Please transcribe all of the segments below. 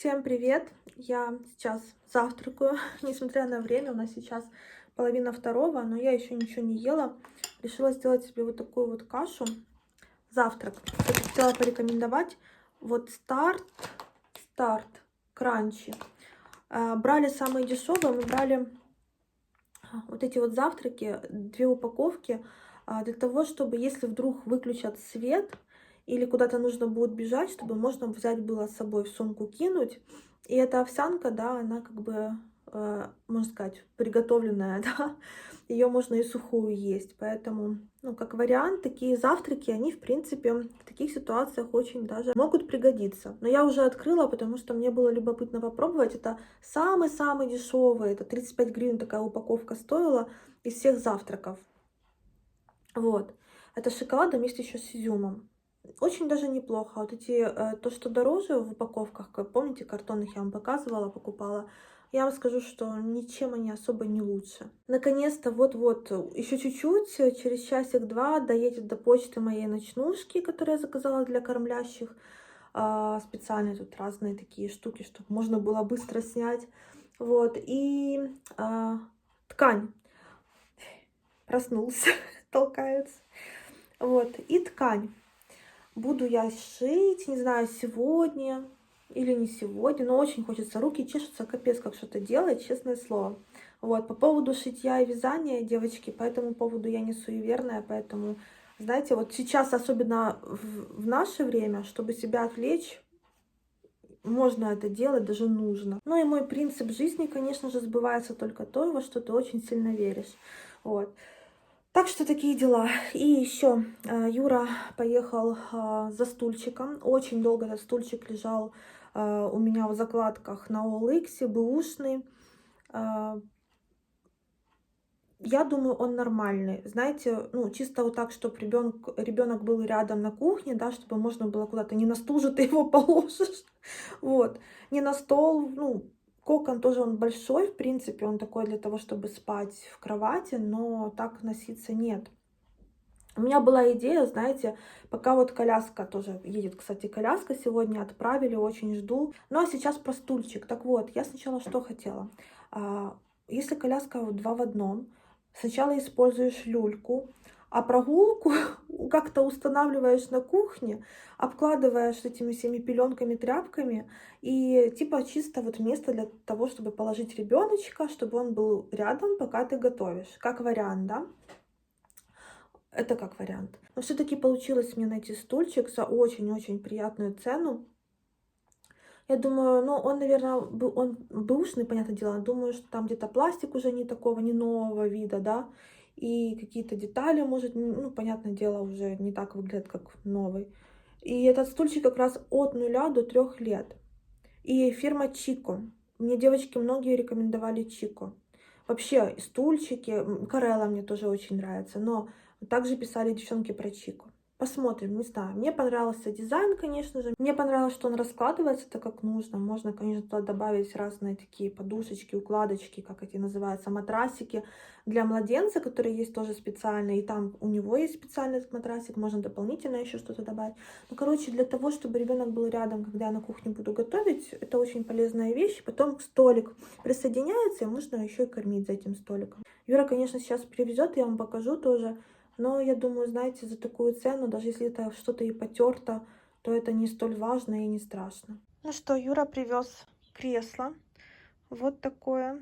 Всем привет! Я сейчас завтракаю, несмотря на время, у нас сейчас 1:30, но я еще ничего не ела. Решила сделать себе вот такую вот кашу, завтрак. Кстати, хотела порекомендовать вот старт кранчи. Брали самые дешевые, мы брали вот эти вот завтраки, 2 упаковки, для того, чтобы если вдруг выключат свет или куда-то нужно будет бежать, чтобы можно взять было с собой в сумку, кинуть. И эта овсянка, да, она как бы, можно сказать, приготовленная, да, ее можно и сухую есть. Поэтому, ну, как вариант, такие завтраки, они, в принципе, в таких ситуациях очень даже могут пригодиться. Но я уже открыла, потому что мне было любопытно попробовать. Это самый-самый дешевый, это 35 гривен такая упаковка стоила из всех завтраков. Вот. Это с шоколадом, есть еще с изюмом. Очень даже неплохо. Вот эти, то, что дороже в упаковках, как помните, картонных я вам показывала, покупала, я вам скажу, что ничем они особо не лучше. Наконец-то, вот-вот, еще чуть-чуть, через часик-два доедет до почты моей ночнушки, которые я заказала для кормлящих. Специально тут разные такие штуки, чтобы можно было быстро снять. Вот, и ткань. Проснулся, толкается. Вот, и ткань. Буду я шить, не знаю, сегодня или не сегодня, но очень хочется. Руки чешутся, капец, как что-то делать, честное слово. Вот, по поводу шитья и вязания, девочки, по этому поводу я не суеверная, поэтому, знаете, вот сейчас, особенно в наше время, чтобы себя отвлечь, можно это делать, даже нужно. Ну и мой принцип жизни, конечно же, сбывается только то, во что ты очень сильно веришь. Вот. Так что такие дела. И еще Юра поехал за стульчиком. Очень долго этот стульчик лежал у меня в закладках на OLX, бэушный. Я думаю, он нормальный. Знаете, ну, чисто вот так, чтобы ребенок был рядом на кухне, да, чтобы можно было куда-то, не на стул же ты его положишь, вот, не на стол, ну, кокон тоже он большой, в принципе, он такой для того, чтобы спать в кровати, но так носиться нет. У меня была идея, знаете, пока вот коляска тоже едет, кстати, коляска сегодня отправили, очень жду. Ну а сейчас про стульчик. Так вот, я сначала что хотела? Если коляска 2 в одном, сначала используешь люльку, а прогулку как-то устанавливаешь на кухне, обкладываешь этими всеми пеленками, тряпками, и типа чисто вот место для того, чтобы положить ребеночка, чтобы он был рядом, пока ты готовишь. Как вариант, да? Это как вариант. Но все-таки получилось мне найти стульчик за очень-очень приятную цену. Я думаю, ну, он, наверное, он бэушный, понятное дело. Думаю, что там где-то пластик уже не такого, не нового вида, да. И какие-то детали, может, ну, понятное дело, уже не так выглядят, как новый. И этот стульчик как раз от 0 до 3 лет. И фирма Чико. Мне девочки многие рекомендовали Чико. Вообще, стульчики, Карелла мне тоже очень нравится, но также писали девчонки про Чико. Посмотрим, не знаю. Мне понравился дизайн, конечно же. Мне понравилось, что он раскладывается так, как нужно. Можно, конечно, туда добавить разные такие подушечки, укладочки, как эти называются, матрасики для младенца, которые есть тоже специальные. И там у него есть специальный этот матрасик, можно дополнительно еще что-то добавить. Ну, короче, для того, чтобы ребенок был рядом, когда я на кухне буду готовить, это очень полезная вещь. Потом столик присоединяется, и можно еще и кормить за этим столиком. Юра, конечно, сейчас привезет, я вам покажу тоже. Но я думаю, знаете, за такую цену, даже если это что-то и потерто, то это не столь важно и не страшно. Ну что, Юра привез кресло. Вот такое.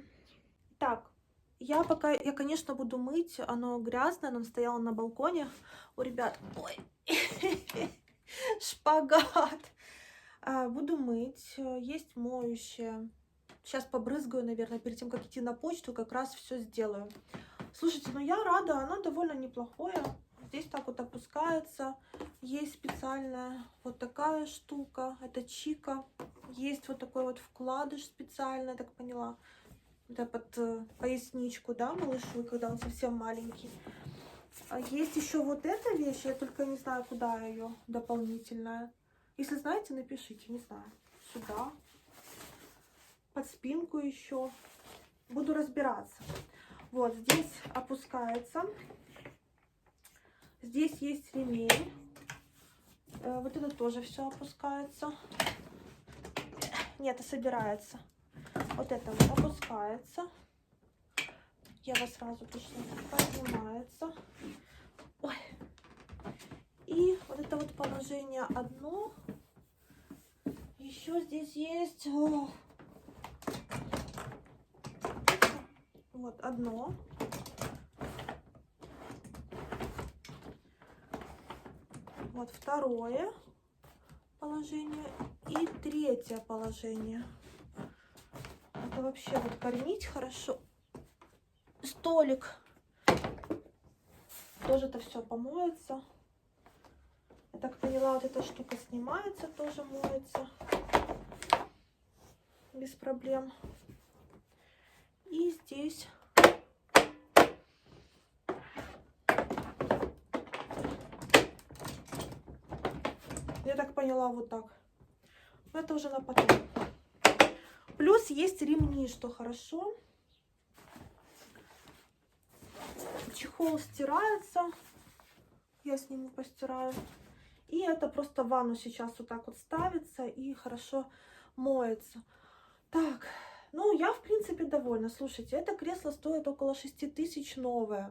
Так, я, конечно, буду мыть. Оно грязное, оно стояло на балконе у ребят. Ой, шпагат. Буду мыть. Есть моющее. Сейчас побрызгаю, наверное, перед тем, как идти на почту, как раз все сделаю. Слушайте, ну я рада, оно довольно неплохое. Здесь так вот опускается. Есть специальная вот такая штука. Это Чика. Есть вот такой вот вкладыш специальный, я так поняла. Это под поясничку, да, малышу, когда он совсем маленький. А есть еще вот эта вещь, я только не знаю, куда ее дополнительная. Если знаете, напишите, не знаю. Сюда. Под спинку еще. Буду разбираться. Вот здесь опускается. Здесь есть ремень. Вот это тоже все опускается. Нет, собирается. Вот это вот опускается. Я вас сразу пишу. Поднимается. Ой. И вот это вот положение одно. Еще здесь есть... О. Вот одно. Вот второе положение и третье положение. Это вообще вот кормить хорошо. Столик. Тоже это все помоется. Я так поняла, вот эта штука снимается, тоже моется. Без проблем. И здесь... Я так поняла, вот так. Но это уже на потом. Плюс есть ремни, что хорошо. Чехол стирается. Я сниму, постираю. И это просто в ванну сейчас вот так вот ставится и хорошо моется. Так, ну я в принципе довольна. Слушайте, это кресло стоит около 6000 новое.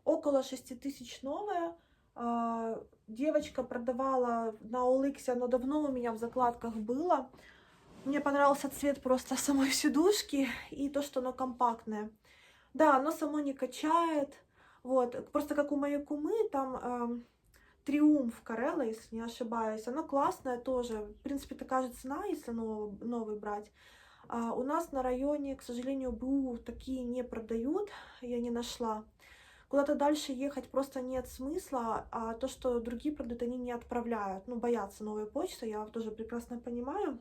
Около 6000 новое. Девочка продавала на OLX, оно давно у меня в закладках было. Мне понравился цвет просто самой сидушки и то, что оно компактное. Да, оно само не качает. Вот, просто как у моей кумы, там Триумф Карелла, если не ошибаюсь. Оно классное тоже. В принципе, такая же цена, если новый брать. У нас на районе, к сожалению, БУ такие не продают. Я не нашла. Куда-то дальше ехать просто нет смысла, а то, что другие продают, они не отправляют. Ну, боятся новой почты, я тоже прекрасно понимаю.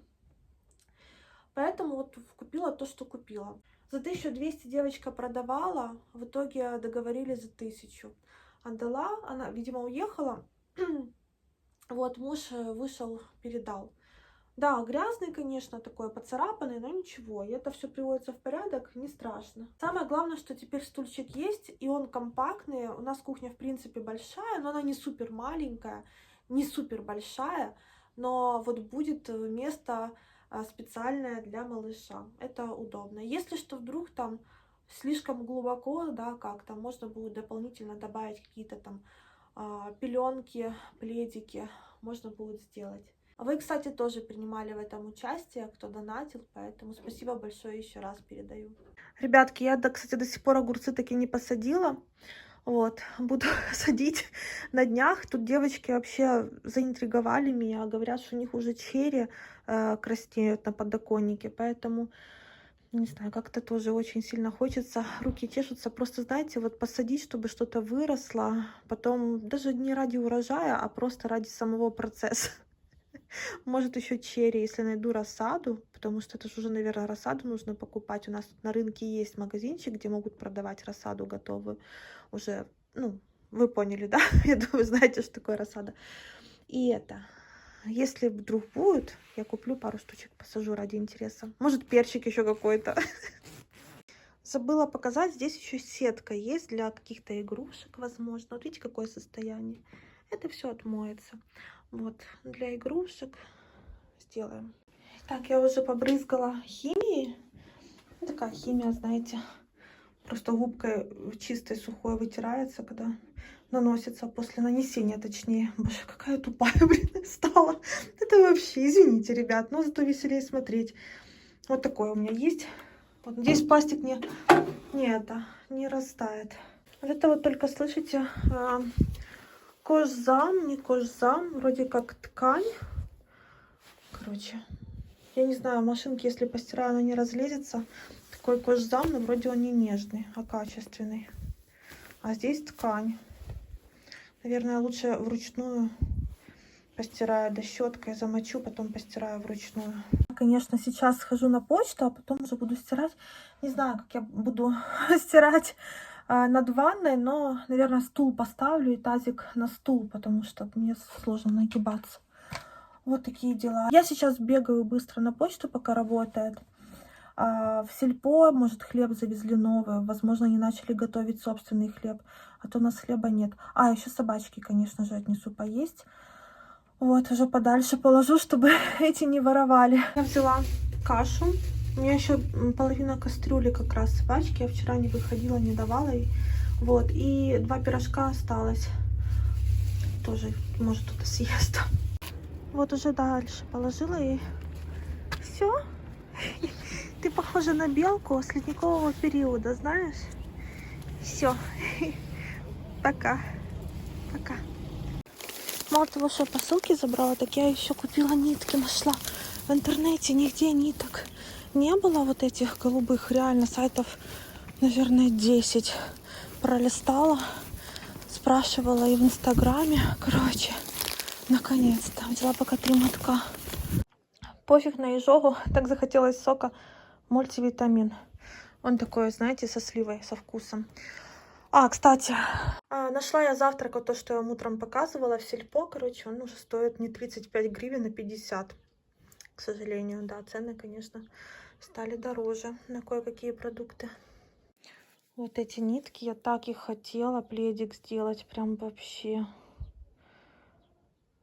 Поэтому вот купила то, что купила. За 1200 девочка продавала, в итоге договорились за 1000. Отдала, она, видимо, уехала. Вот, муж вышел, передал. Да, грязный, конечно, такой поцарапанный, но ничего, и это все приводится в порядок, не страшно. Самое главное, что теперь стульчик есть, и он компактный. У нас кухня, в принципе, большая, но она не супер маленькая, не супер большая, но вот будет место специальное для малыша. Это удобно. Если что, вдруг там слишком глубоко, да, как-то можно будет дополнительно добавить какие-то там пеленки, пледики, можно будет сделать. Вы, кстати, тоже принимали в этом участие, кто донатил, поэтому спасибо большое еще раз передаю. Ребятки, я, кстати, до сих пор огурцы таки не посадила. Вот, буду садить на днях. Тут девочки вообще заинтриговали меня, говорят, что у них уже черри краснеют на подоконнике, поэтому, не знаю, как-то тоже очень сильно хочется, руки чешутся, просто, знаете, вот посадить, чтобы что-то выросло, потом даже не ради урожая, а просто ради самого процесса. Может, еще черри, если найду рассаду, потому что это же уже, наверное, рассаду нужно покупать. У нас тут на рынке есть магазинчик, где могут продавать рассаду готовую. Уже, ну, вы поняли, да? Я думаю, знаете, что такое рассада. И это, если вдруг будет, я куплю пару штучек, посажу ради интереса. Может, перчик еще какой-то. Забыла показать, здесь еще сетка есть для каких-то игрушек, возможно. Вот видите, какое состояние. Это все отмоется. Вот, для игрушек сделаем. Так, я уже побрызгала химией. Такая химия, знаете, просто губкой чистой, сухой вытирается, когда наносится, после нанесения, точнее. Боже, какая тупая, блин, стала. Это вообще, извините, ребят, но зато веселее смотреть. Вот такое у меня есть. Вот здесь пластик не растает. Вот это вот только, слышите, кожзам, не кожзам, вроде как ткань. Короче, я не знаю, машинки, если постираю, она не разлезется. Такой кожзам, но вроде он не нежный, а качественный. А здесь ткань. Наверное, лучше вручную постираю, да щеткой замочу, потом постираю вручную. Конечно, сейчас схожу на почту, а потом уже буду стирать. Не знаю, как я буду стирать над ванной, но, наверное, стул поставлю и тазик на стул, потому что мне сложно нагибаться. Вот такие дела. Я сейчас бегаю быстро на почту, пока работает. В сельпо, может, хлеб завезли новый. Возможно, они начали готовить собственный хлеб, а то у нас хлеба нет. Еще собачки, конечно же, отнесу поесть. Вот, уже подальше положу, чтобы эти не воровали. Я взяла кашу. У меня еще половина кастрюли как раз в пачке. Я вчера не выходила, не давала ей. Вот, и 2 пирожка осталось. Тоже, может, кто-то съест. Вот уже дальше положила ей. Все. Ты похожа на белку с ледникового периода, знаешь? Все. Пока. Пока. Мало того, что посылки забрала, так я еще купила нитки, нашла. В интернете нигде ниток не было, вот этих голубых, реально сайтов, наверное, 10. Пролистала, спрашивала и в Инстаграме. Короче, наконец-то взяла пока 3 мотка. Пофиг на изжогу, так захотелось сока мультивитамин. Он такой, знаете, со сливой, со вкусом. Кстати, нашла я завтрак, вот то, что я вам утром показывала в Сельпо. Короче, он уже стоит не 35 гривен, а 50. К сожалению, да, цены, конечно, стали дороже на кое-какие продукты. Вот эти нитки, я так и хотела пледик сделать, прям вообще.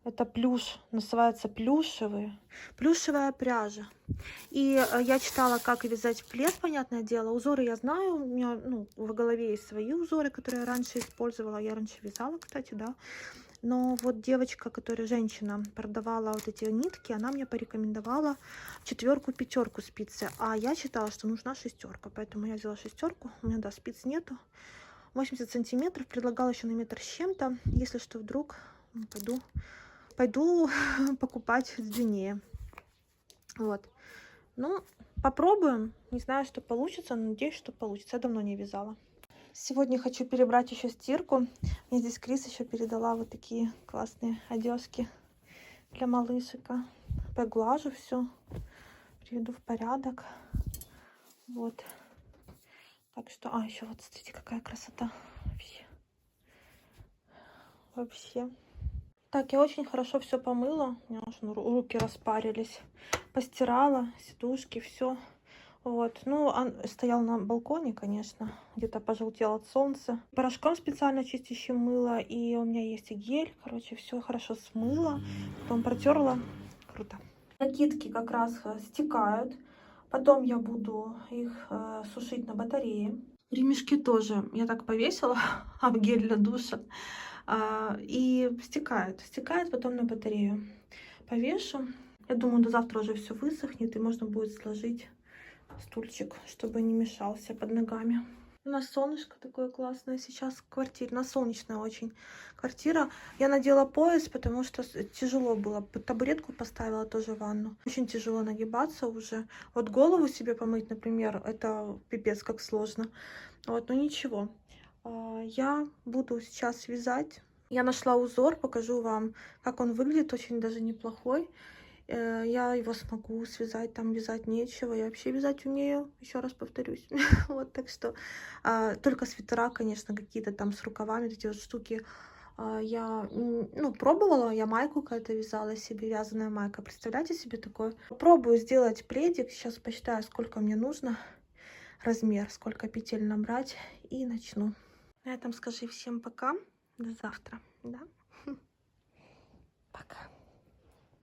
Это плюш, называется плюшевые. Плюшевая пряжа. И я читала, как вязать плед, понятное дело. Узоры я знаю, у меня в голове есть свои узоры, которые я раньше использовала. Я раньше вязала, кстати, да. Но вот девочка, которая женщина, продавала вот эти нитки, она мне порекомендовала 4-5 спицы. А я считала, что нужна 6, поэтому я взяла 6. У меня, да, спиц нету. 80 сантиметров, предлагала еще на метр с чем-то. Если что, вдруг пойду покупать длиннее. Вот. Ну, попробуем. Не знаю, что получится, но надеюсь, что получится. Я давно не вязала. Сегодня хочу перебрать еще стирку. Мне здесь Крис еще передала вот такие классные одежки для малышика. Поглажу все, приведу в порядок. Вот. Так что, еще вот смотрите, какая красота. Вообще. Так, я очень хорошо все помыла. У меня уже руки распарились. Постирала сидушки, все. Вот, ну, он стоял на балконе, конечно, где-то пожелтел от солнца. Порошком специально чистящим мыла, и у меня есть и гель. Короче, все хорошо смыла, потом протерла. Круто. Накидки как раз стекают. Потом я буду их сушить на батарее. Ремешки тоже я так повесила, об гель для душа. И стекает потом на батарею. Повешу. Я думаю, до завтра уже все высохнет, и можно будет сложить стульчик, чтобы не мешался под ногами. У нас солнышко такое классное сейчас в квартире. У нас солнечная очень квартира. Я надела пояс, потому что тяжело было. Под табуретку поставила тоже ванну. Очень тяжело нагибаться уже. Вот голову себе помыть, например, это пипец как сложно. Вот, но ничего. Я буду сейчас вязать. Я нашла узор, покажу вам, как он выглядит. Очень даже неплохой. Я его смогу связать, там вязать нечего. Я вообще вязать умею, еще раз повторюсь. Вот, так что только свитера, конечно, какие-то там с рукавами, эти вот штуки. Я, пробовала, я майку какая-то вязала себе, вязаная майка. Представляете себе такое? Попробую сделать пледик. Сейчас посчитаю, сколько мне нужно. Размер, сколько петель набрать. И начну. На этом скажи всем пока. До завтра, да? Пока.